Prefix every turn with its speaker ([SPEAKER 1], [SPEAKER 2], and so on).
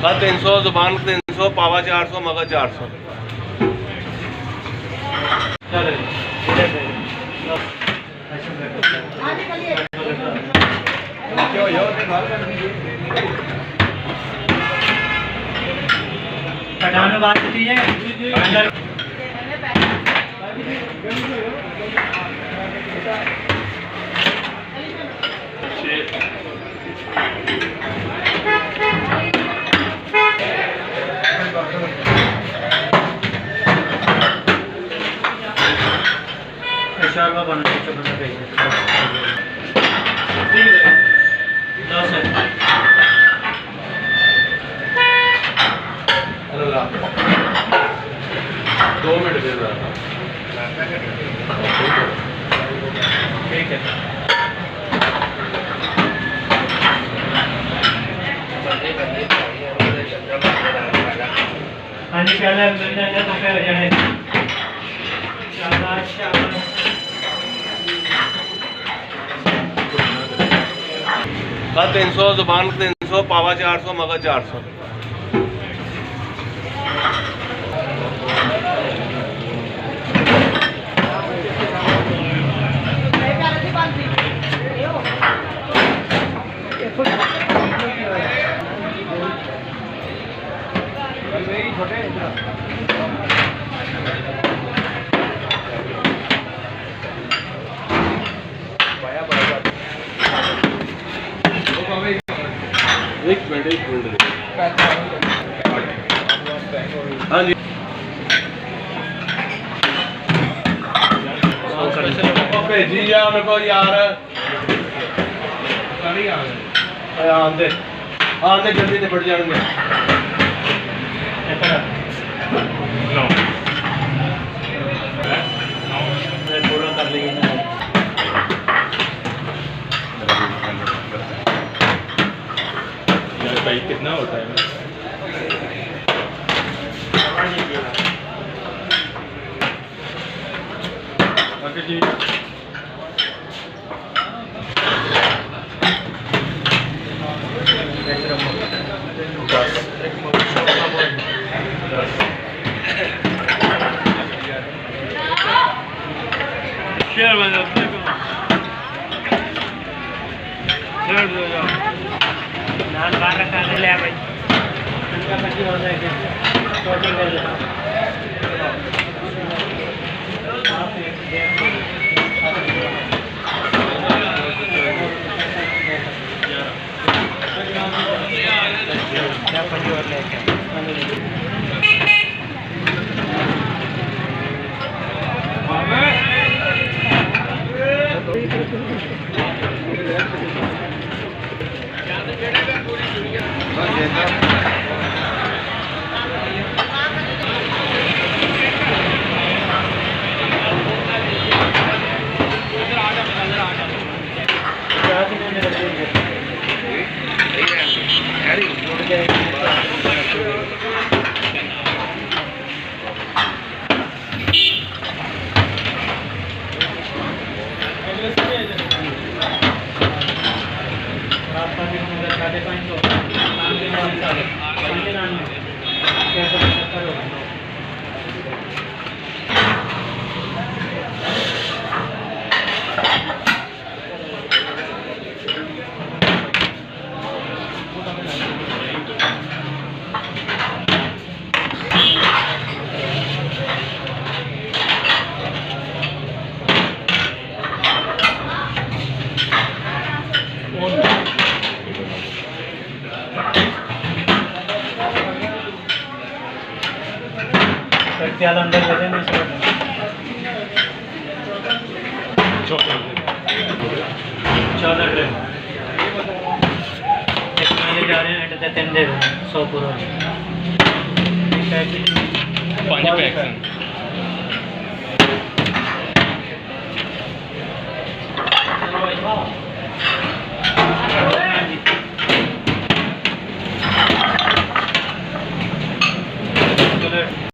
[SPEAKER 1] का 300, ज़बान 300, पावा 400, मगर 400।
[SPEAKER 2] बात होती है अंदर शर्मा बना
[SPEAKER 1] दो मिनट दे रहा
[SPEAKER 2] ठीक है पानी प्याला मिल जाएगा तो फिर जाए शाबाश शाबाश
[SPEAKER 1] का 300, ज़बान 300, पावा 400, मगर 400। एक मिनट हाँ जी भेजी जा मेरे को यार आंदे आंदे जल्दी निपट जाएंगे
[SPEAKER 2] पूरा कर लेंगे ना
[SPEAKER 1] भाई कितना होता है बाकी जी
[SPEAKER 2] शेयर बन जाते नान बारह का ले भाई इनका पच्चीस हो जाएगा टोटल कर लेना क्या पंजी और लेके प्याला अंदर ले लेना इसको 14 ट्रे एक महीने जा रहे हैं एंड 3 दे 100 पूरा 5 पैक